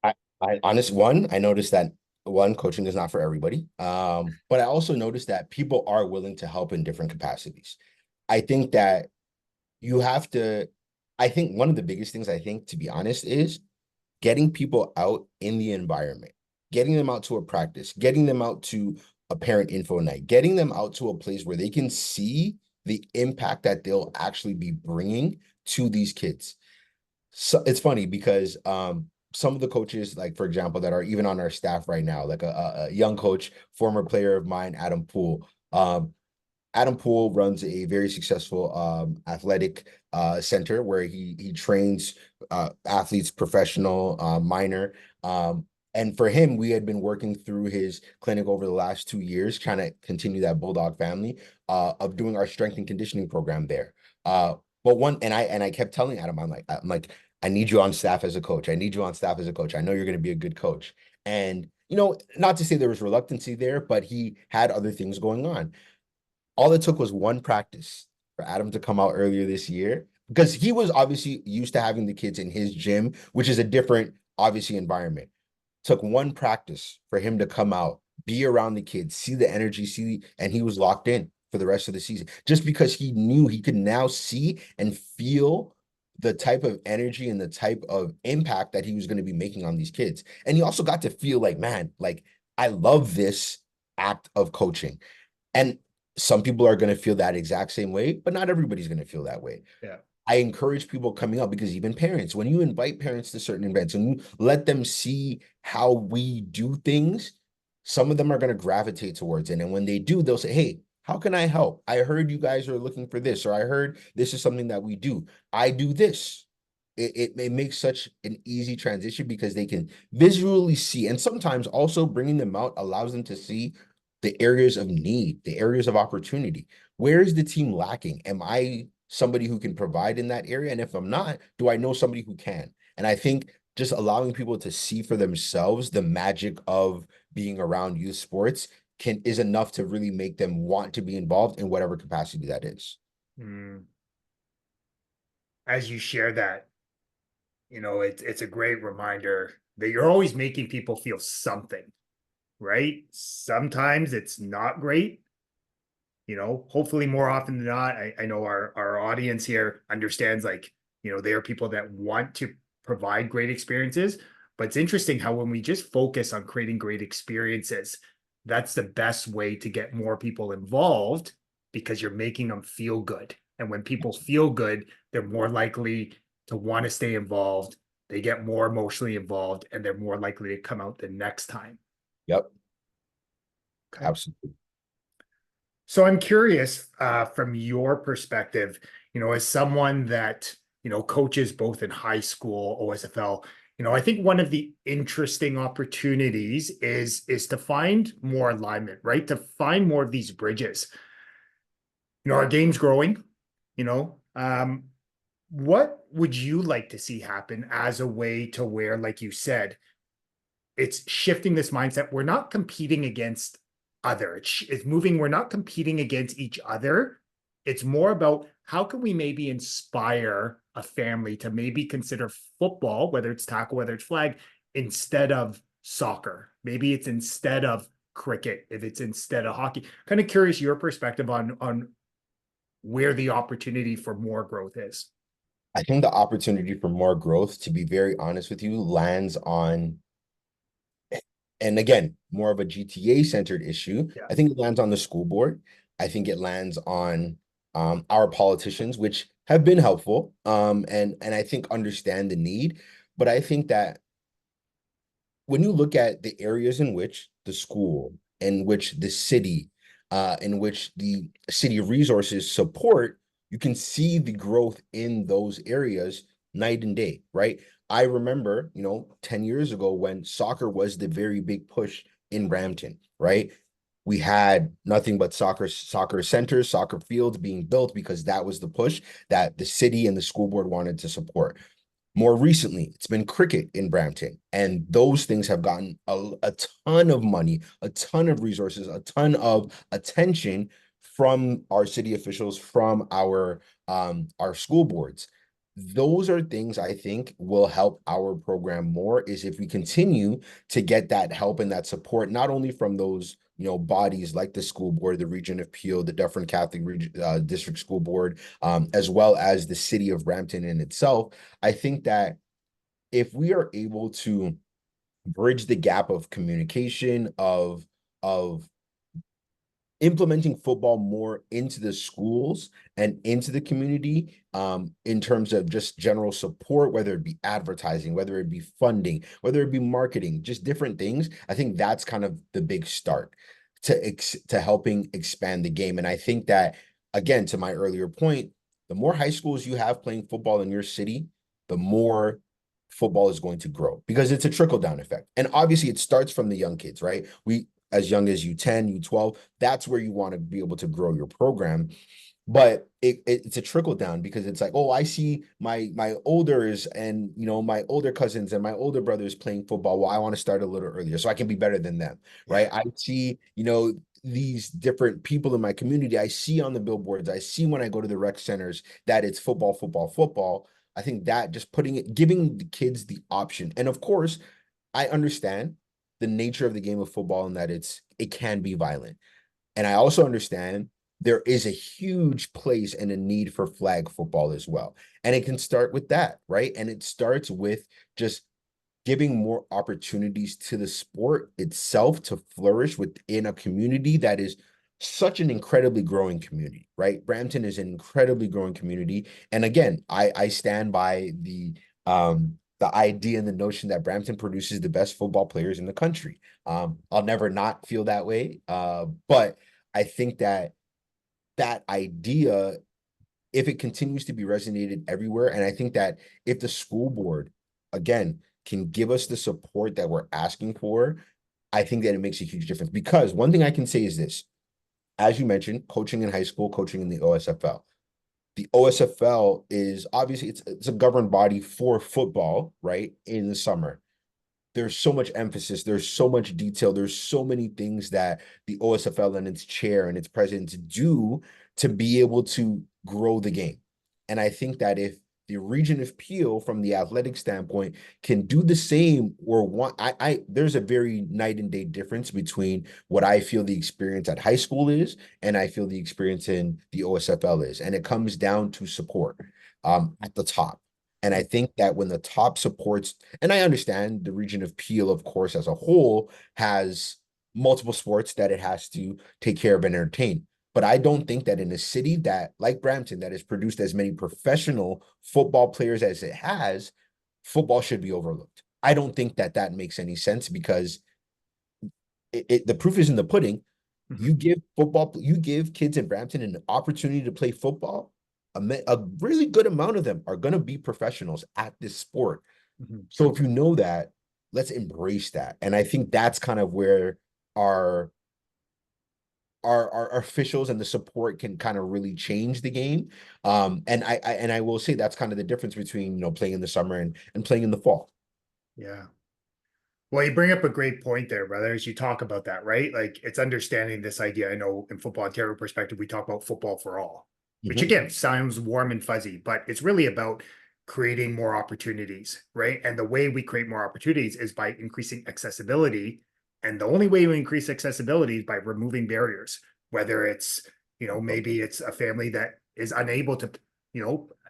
I, I noticed that one, coaching is not for everybody. But I also noticed that people are willing to help in different capacities. I think that you have to, I think one of the biggest things I think, to be honest, is getting people out in the environment, getting them out to a practice, getting them out to a parent info night, getting them out to a place where they can see the impact that they'll actually be bringing to these kids. So it's funny because some of the coaches, like for example, that are even on our staff right now, like a young coach, former player of mine, Adam Poole. Adam Poole runs a very successful athletic center where he trains athletes, professional, minor. And for him, we had been working through his clinic over the last 2 years, trying to continue that Bulldog family of doing our strength and conditioning program there. But I kept telling Adam, I'm like, I need you on staff as a coach. I need you on staff as a coach. I know you're going to be a good coach. And not to say there was reluctancy there, but he had other things going on. All it took was one practice for Adam to come out earlier this year because he was obviously used to having the kids in his gym, which is a different, obviously, environment. Took one practice for him to come out, be around the kids, see the energy, and he was locked in for the rest of the season just because he knew he could now see and feel the type of energy and the type of impact that he was going to be making on these kids. And he also got to feel like, man, like I love this act of coaching. And some people are going to feel that exact same way, but not everybody's going to feel that way. Yeah. I encourage people coming up because even parents, when you invite parents to certain events and you let them see how we do things, some of them are going to gravitate towards it. And when they do, they'll say, hey, how can I help? I heard you guys are looking for this, or I heard this is something that we do. I do this. It makes such an easy transition because they can visually see. And sometimes also bringing them out allows them to see the areas of need, the areas of opportunity. Where is the team lacking? Am I somebody who can provide in that area? And if I'm not, do I know somebody who can? And I think just allowing people to see for themselves the magic of being around youth sports is enough to really make them want to be involved in whatever capacity that is. Mm. As you share that, it's a great reminder that you're always making people feel something, right? Sometimes it's not great. Hopefully more often than not, I know our audience here understands, like, there are people that want to provide great experiences, but it's interesting how when we just focus on creating great experiences, that's the best way to get more people involved because you're making them feel good. And when people feel good, they're more likely to want to stay involved. They get more emotionally involved and they're more likely to come out the next time. Yep, Okay. absolutely. So I'm curious, from your perspective, as someone that, coaches both in high school, OSFL, I think one of the interesting opportunities is to find more alignment, right? To find more of these bridges. Our game's growing, you know. What would you like to see happen as a way to where, like you said, it's shifting this mindset. We're not competing against other. It's moving. We're not competing against each other. It's more about how can we maybe inspire a family to maybe consider football, whether it's tackle, whether it's flag, instead of soccer. Maybe it's instead of cricket, if it's instead of hockey. Kind of curious your perspective on where the opportunity for more growth is. I think the opportunity for more growth, to be very honest with you, lands on, and again, more of a GTA centered issue. Yeah. I think it lands on the school board. I think it lands on our politicians, which have been helpful, and I think understand the need. But I think that when you look at the areas in which the school, in which the city, in which the city resources support, you can see the growth in those areas night and day, right? I remember, 10 years ago when soccer was the very big push in Brampton, right? We had nothing but soccer centers, soccer fields being built because that was the push that the city and the school board wanted to support. More recently, it's been cricket in Brampton, and those things have gotten a ton of money, a ton of resources, a ton of attention from our city officials, from our school boards. Those are things I think will help our program more, is if we continue to get that help and that support, not only from those bodies like the school board, the Region of Peel, the Dufferin Catholic District School Board, as well as the city of Brampton in itself. I think that if we are able to bridge the gap of communication, of implementing football more into the schools and into the community, in terms of just general support, whether it be advertising, whether it be funding, whether it be marketing, just different things, I think that's kind of the big start to helping expand the game. And I think that, again, to my earlier point, the more high schools you have playing football in your city, the more football is going to grow, because it's a trickle down effect. And obviously it starts from the young kids, right? We, as young as U10, U12, that's where you want to be able to grow your program. But it's a trickle down, because it's like, oh, I see my olders and my older cousins and my older brothers playing football. Well, I want to start a little earlier so I can be better than them, right? I see, these different people in my community. I see on the billboards, I see when I go to the rec centers that it's football, football, football. I think that just giving the kids the option. And of course, I understand the nature of the game of football, and that it can be violent. And I also understand there is a huge place and a need for flag football as well. And it can start with that, right? And it starts with just giving more opportunities to the sport itself to flourish within a community that is such an incredibly growing community, right? Brampton is an incredibly growing community. And again, I stand by the idea and the notion that Brampton produces the best football players in the country. I'll never not feel that way. But I think that that idea, if it continues to be resonated everywhere, and I think that if the school board, again, can give us the support that we're asking for, I think that it makes a huge difference. Because one thing I can say is this, as you mentioned, coaching in high school, coaching in the OSFL. The OSFL is obviously it's a governed body for football, right? In the summer. There's so much emphasis, there's so much detail, there's so many things that the OSFL and its chair and its presidents do to be able to grow the game. And I think that if the region of Peel, from the athletic standpoint, can do the same, or want, there's a very night and day difference between what I feel the experience at high school is and I feel the experience in the OSFL is. And it comes down to support at the top. And I think that when the top supports, and I understand the region of Peel, of course, as a whole, has multiple sports that it has to take care of and entertain. But I don't think that in a city that, like Brampton, that has produced as many professional football players as it has, football should be overlooked. I don't think that that makes any sense because the proof is in the pudding. Mhm. You give kids in Brampton an opportunity to play football. A really good amount of them are going to be professionals at this sport. Mhm. So if you know that, let's embrace that. And I think that's kind of where our our officials and the support can kind of really change the game. And I will say that's kind of the difference between, playing in the summer and playing in the fall. Yeah. Well, you bring up a great point there, brother, as you talk about that, right? Like it's understanding this idea. I know in Football Ontario perspective, we talk about football for all, which Mhm. again sounds warm and fuzzy, but it's really about creating more opportunities, right? And the way we create more opportunities is by increasing accessibility. And the only way we increase accessibility is by removing barriers, whether it's, maybe it's a family that is unable to,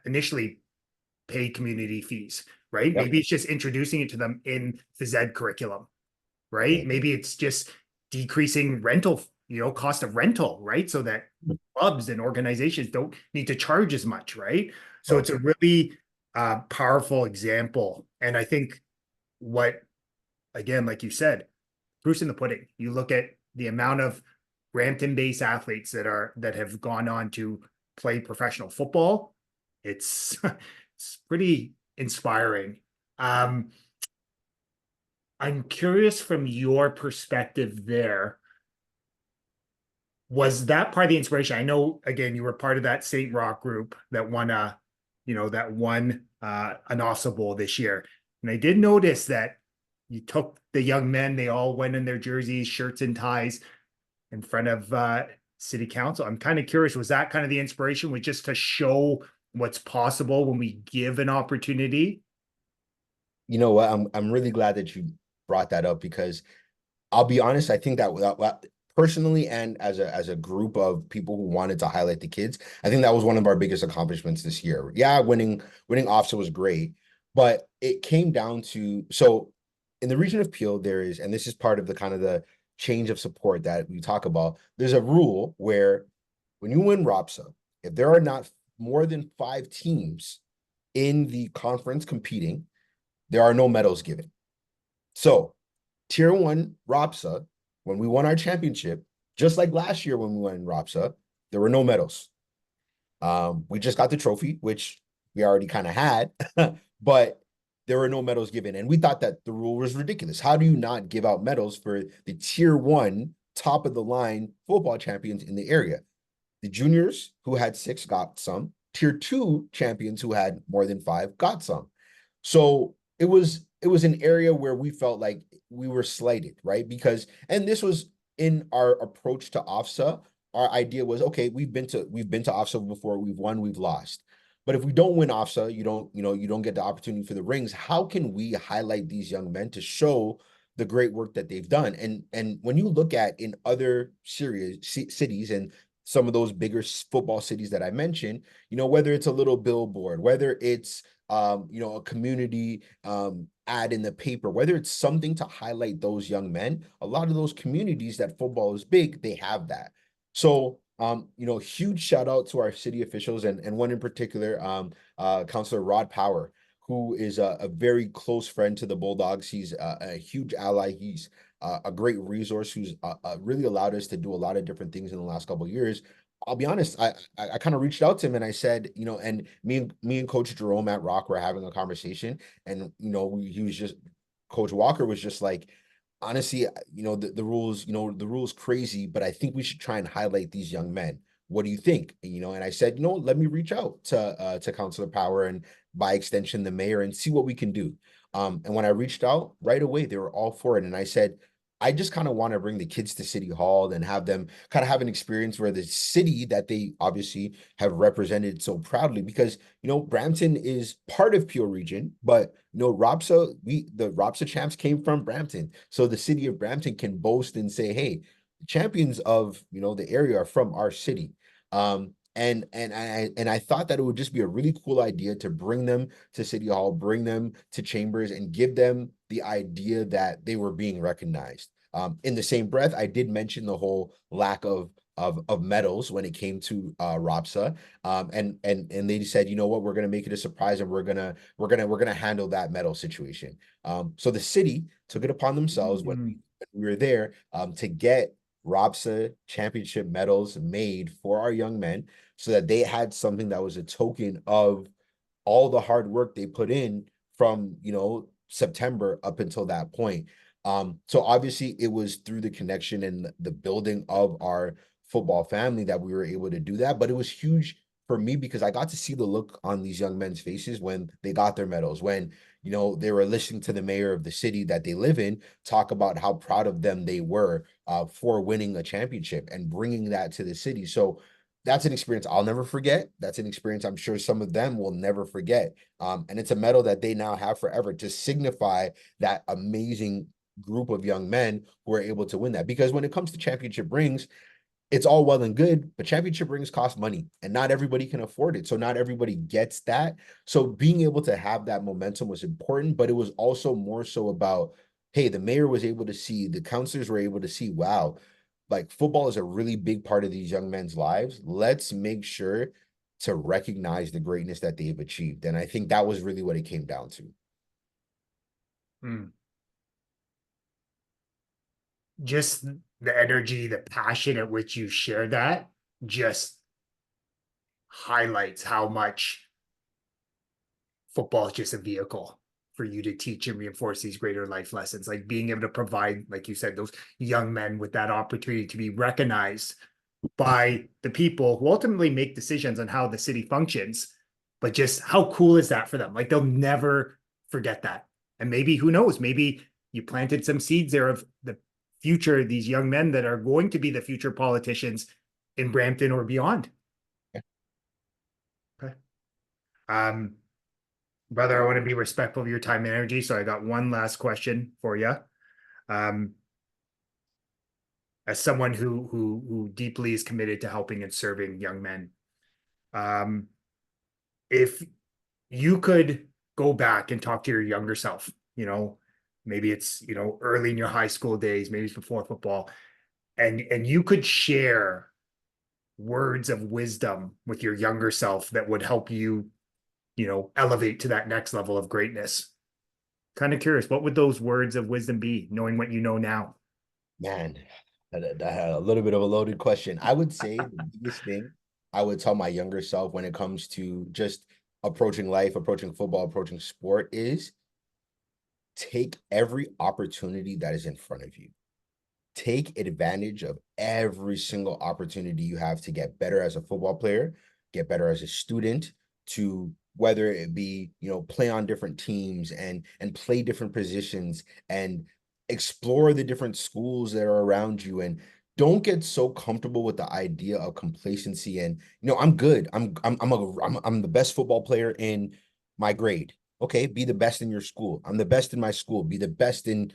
initially pay community fees, right? Yep. Maybe it's just introducing it to them in phys ed curriculum, right? Mhm. Maybe it's just decreasing rental, cost of rental, right? So that clubs and organizations don't need to charge as much, right? So it's a Perfect. really powerful example. And I think what, again, like you said, proof's in the pudding. You look at the amount of Brampton-based athletes that have gone on to play professional football. It's it's pretty inspiring. Um, I'm curious from your perspective there, was that part of the inspiration? I know again you were part of that St. Rock group that won an Ossa Bowl this year. And I did notice that you took the young men, they all went in their jerseys, shirts and ties in front of city council. I'm kind of curious, was that kind of the inspiration, was just to show what's possible when we give an opportunity? You know what? I'm really glad that you brought that up because I'll be honest, I think that personally and as a group of people who wanted to highlight the kids, I think that was one of our biggest accomplishments this year. Yeah, winning OFSA was great, but it came down to, so in the region of Peel, there is, and this is part of the kind of the change of support that we talk about, there's a rule where when you win ROPSA, if there are not more than 5 teams in the conference competing, there are no medals given. So Tier 1 ROPSA, when we won our championship, just like last year when we won ROPSA, there were no medals. We just got the trophy, which we already kind of had, but there were no medals given. And we thought that the rule was ridiculous. How do you not give out medals for the Tier 1 top of the line football champions in the area? The juniors who had 6 got some. Tier 2 champions who had more than 5 got some. So it was an area where we felt like we were slighted, right? Because, and this was in our approach to OFSA, our idea was, okay, we've been to OFSA before, we've won, we've lost. But if we don't win OFSA, you don't get the opportunity for the rings. How can we highlight these young men to show the great work that they've done? And when you look at in other cities and some of those bigger football cities that I mentioned, whether it's a little billboard, whether it's a community ad in the paper, whether it's something to highlight those young men, a lot of those communities that football is big, they have that. So, huge shout out to our city officials and one in particular, Councilor Rod Power, who is a very close friend to the Bulldogs. He's a huge ally. He's a great resource who's really allowed us to do a lot of different things in the last couple of years. I'll be honest, I kind of reached out to him and I said, and me and Coach Jerome at Rock were having a conversation, and he was just Coach Walker was just like, honestly, the rules, the rules crazy, but I think we should try and highlight these young men. What do you think? And I said, let me reach out to Councilor Power and by extension the mayor and see what we can do. And when I reached out right away, they were all for it. And I said, I just kind of want to bring the kids to City Hall and have them kind of have an experience where the city that they obviously have represented so proudly, because Brampton is part of Peel Region, but the ROPSA champs came from Brampton. So the city of Brampton can boast and say, hey, the champions of the area are from our city. And I thought that it would just be a really cool idea to bring them to City Hall, bring them to Chambers, and give them the idea that they were being recognized. In the same breath, I did mention the whole lack of medals when it came to ROPSA. And they said, you know what, we're gonna make it a surprise, and we're gonna handle that medal situation. So the city took it upon themselves when Mm. we were there to get ROPSA championship medals made for our young men, so that they had something that was a token of all the hard work they put in from September up until that point. So obviously it was through the connection and the building of our football family that we were able to do that. But it was huge for me because I got to see the look on these young men's faces when they got their medals, when they were listening to the mayor of the city that they live in talk about how proud of them they were for winning a championship and bringing that to the city. So that's an experience I'll never forget. That's an experience I'm sure some of them will never forget. And it's a medal that they now have forever to signify that amazing group of young men who are able to win that. Because when it comes to championship rings, it's all well and good, but championship rings cost money and not everybody can afford it. So not everybody gets that. So being able to have that momentum was important, but it was also more so about, hey, the mayor was able to see, the counselors were able to see, wow, like football is a really big part of these young men's lives. Let's make sure to recognize the greatness that they've achieved. And I think that was really what it came down to. Mm. Just the energy, the passion at which you share that just highlights how much football is just a vehicle for you to teach and reinforce these greater life lessons, like being able to provide, like you said, those young men with that opportunity to be recognized by the people who ultimately make decisions on how the city functions. But just how cool is that for them? Like they'll never forget that. And maybe, who knows, maybe you planted some seeds there of the future, these young men that are going to be the future politicians in Brampton or beyond. Okay. Um, Brother, I want to be respectful of your time and energy. So I got one last question for you. Um, as someone who deeply is committed to helping and serving young men, um, if you could go back and talk to your younger self, maybe it's early in your high school days, maybe it's before football, and you could share words of wisdom with your younger self that would help you, elevate to that next level of greatness. Kind of curious, what would those words of wisdom be, knowing what you know now? Man, a little bit of a loaded question. I would say the biggest thing I would tell my younger self when it comes to just approaching life, approaching football, approaching sport is take every opportunity that is in front of you. Take advantage of every single opportunity you have to get better as a football player, get better as a student, to whether it be, play on different teams and play different positions and explore the different schools that are around you, and don't get so comfortable with the idea of complacency and I'm good. I'm the best football player in my grade. Okay, be the best in your school. I'm the best in my school. Be the best in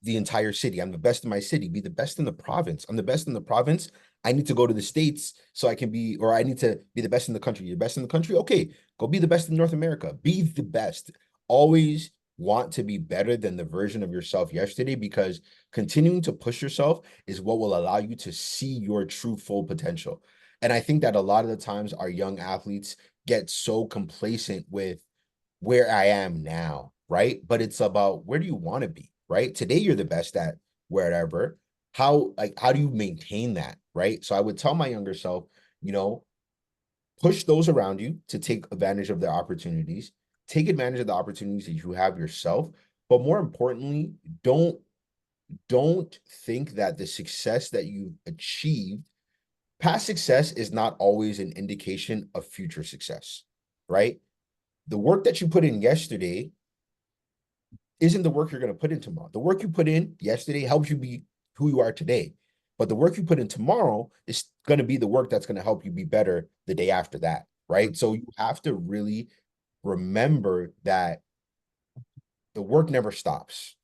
the entire city. I'm the best in my city. Be the best in the province. I'm the best in the province. I need to go to the States so I can be, or I need to be the best in the country. You're the best in the country. Okay, go be the best in North America. Be the best. Always want to be better than the version of yourself yesterday, because continuing to push yourself is what will allow you to see your true full potential. And I think that a lot of the times our young athletes get so complacent with where I am now, right? But it's about, where do you want to be, right? Today you're the best at wherever. How do you maintain that, right? So I would tell my younger self, you know, push those around you to take advantage of their opportunities, take advantage of the opportunities that you have yourself, but more importantly, don't think that the success that you've achieved, past success is not always an indication of future success, right? The work that you put in yesterday isn't the work you're going to put in tomorrow. The work you put in yesterday helps you be who you are today. But the work you put in tomorrow is going to be the work that's going to help you be better the day after that, right? So you have to really remember that the work never stops.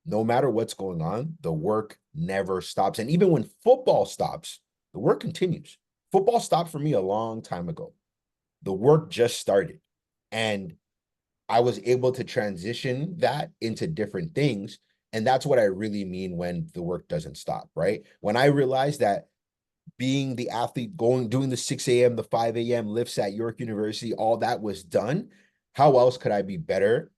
No matter what's going on, the work never stops. And even when football stops, the work continues. Football stopped for me a long time ago. The work just started. And I was able to transition that into different things. And that's what I really mean when the work doesn't stop, right? When I realized that being the athlete, doing the 6 a.m., the 5 a.m. lifts at York University, all that was done, how else could I be better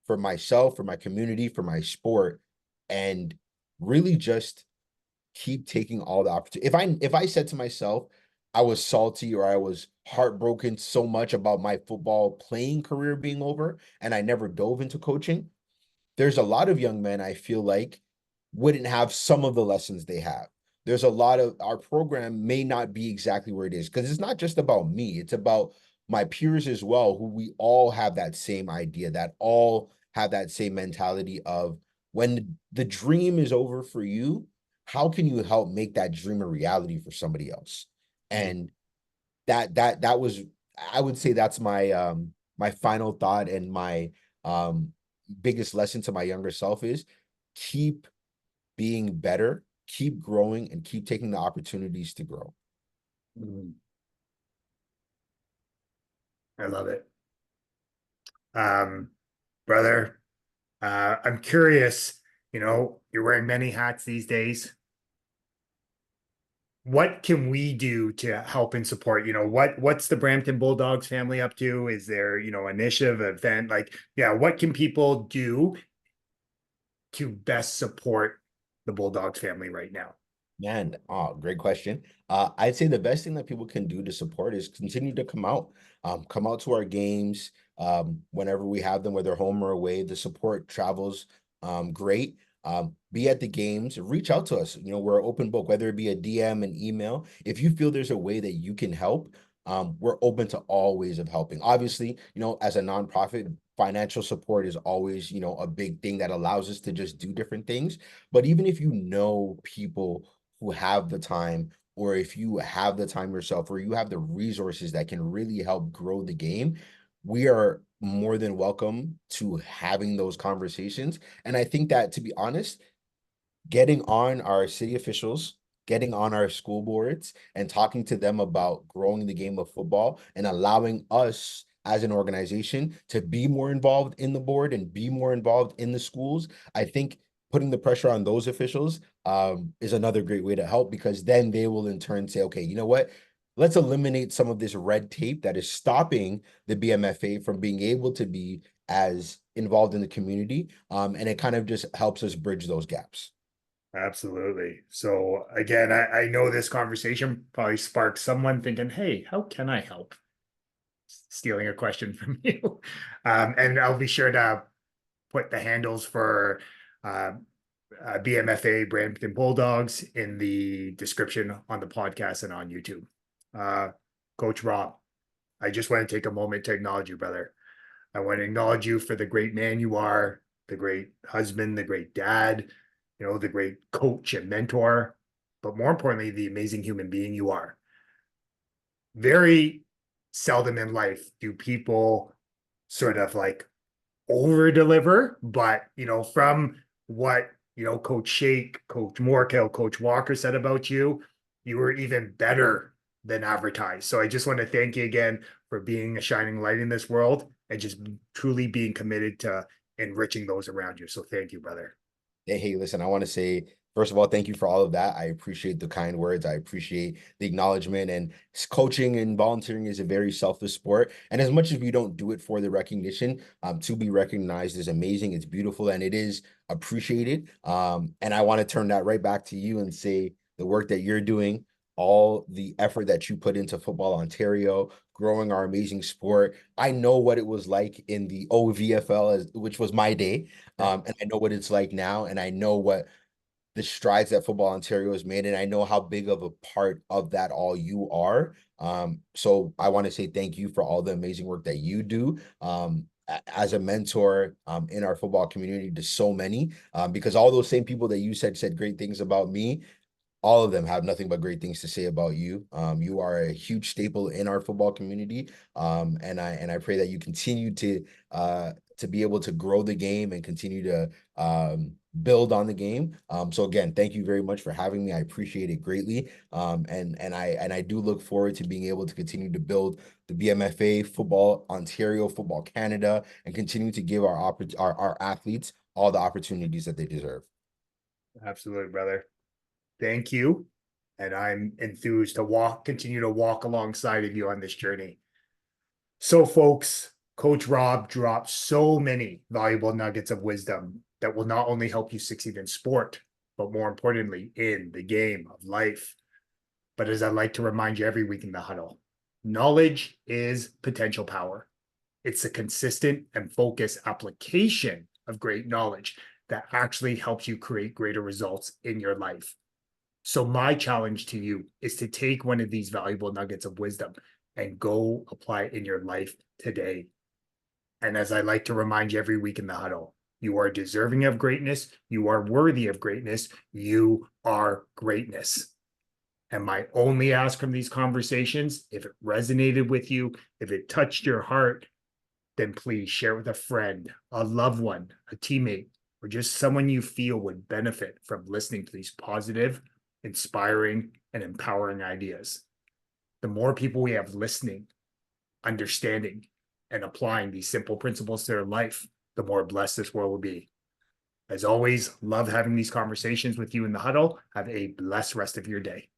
for myself, for my community, for my sport, and really just keep taking all the opportunity. If I said to myself, I was salty or I was heartbroken so much about my football playing career being over and I never dove into coaching, there's a lot of young men I feel like wouldn't have some of the lessons they have. There's a lot of, our program may not be exactly where it is, because it's not just about me, it's about my peers as well, who we all have that same idea, that all have that same mentality of, when the dream is over for you, how can you help make that dream a reality for somebody else? And that was, I would say that's my final thought, and my um biggest lesson to my younger self is, keep being better, keep growing, and keep taking the opportunities to grow. Mhm. I love it. Um, Brother, I'm curious, you're wearing many hats these days. What can we do to help and support? What's the Brampton Bulldogs family up to? Is there, initiative, event? Like, yeah, what can people do to best support the Bulldogs family right now? Man, oh, great question. I'd say the best thing that people can do to support is continue to come out to our games, whenever we have them, whether home or away. The support travels, great. Be at the games, reach out to us. We're an open book, whether it be a DM, an email. If you feel there's a way that you can help, we're open to all ways of helping. Obviously, as a nonprofit, financial support is always, a big thing that allows us to just do different things. But even if you know people who have the time, or if you have the time yourself, or you have the resources that can really help grow the game, we are more than welcome to having those conversations. And I think that, to be honest, getting on our city officials, getting on our school boards, and talking to them about growing the game of football and allowing us as an organization to be more involved in the board and be more involved in the schools, I think putting the pressure on those officials is another great way to help, because then they will in turn say, okay, you know what? Let's eliminate some of this red tape that is stopping the BMFA from being able to be as involved in the community. And it kind of just helps us bridge those gaps. Absolutely. So again, I know this conversation probably sparked someone thinking, hey, how can I help? Stealing a question from you. And I'll be sure to put the handles for uh, BMFA Brampton Bulldogs in the description on the podcast and on YouTube. Uh, Coach Rob, I just want to take a moment to acknowledge you, brother. I want to acknowledge you for the great man you are, the great husband, the great dad, the great coach and mentor, but more importantly, the amazing human being you are. Very seldom in life do people sort of like over deliver, but from what Coach Shake, Coach Morkel, Coach Walker said about you, you were even better than advertised. So I just want to thank you again for being a shining light in this world and just truly being committed to enriching those around you. So thank you, brother. Hey, listen, I want to say, first of all, thank you for all of that. I appreciate the kind words. I appreciate the acknowledgement. And coaching and volunteering is a very selfless sport. And as much as we don't do it for the recognition, to be recognized is amazing. It's beautiful and it is appreciated. And I want to turn that right back to you and say the work that you're doing, all the effort that you put into Football Ontario, growing our amazing sport. I know what it was like in the OVFL, which was my day. And I know what it's like now, and I know what the strides that Football Ontario has made, and I know how big of a part of that all you are. So I want to say thank you for all the amazing work that you do. As a mentor in our football community to so many, because all those same people that you said great things about me, all of them have nothing but great things to say about you. You are a huge staple in our football community, and I pray that you continue to be able to grow the game and continue to build on the game. So again, thank you very much for having me. I appreciate it greatly. And I do look forward to being able to continue to build the BMFA, Football Ontario, Football Canada, and continue to give our athletes all the opportunities that they deserve. Absolutely, brother. Thank you. And I'm enthused to continue to walk alongside of you on this journey. So, folks, Coach Rob dropped so many valuable nuggets of wisdom that will not only help you succeed in sport, but more importantly, in the game of life. But as I like to remind you every week in the huddle, knowledge is potential power. It's a consistent and focused application of great knowledge that actually helps you create greater results in your life. So my challenge to you is to take one of these valuable nuggets of wisdom and go apply it in your life today. And as I like to remind you every week in the huddle, you are deserving of greatness. You are worthy of greatness. You are greatness. And my only ask from these conversations, if it resonated with you, if it touched your heart, then please share with a friend, a loved one, a teammate, or just someone you feel would benefit from listening to these positive, inspiring, and empowering ideas. The more people we have listening, understanding, and applying these simple principles to their life, the more blessed this world will be. As always, love having these conversations with you in the huddle. Have a blessed rest of your day.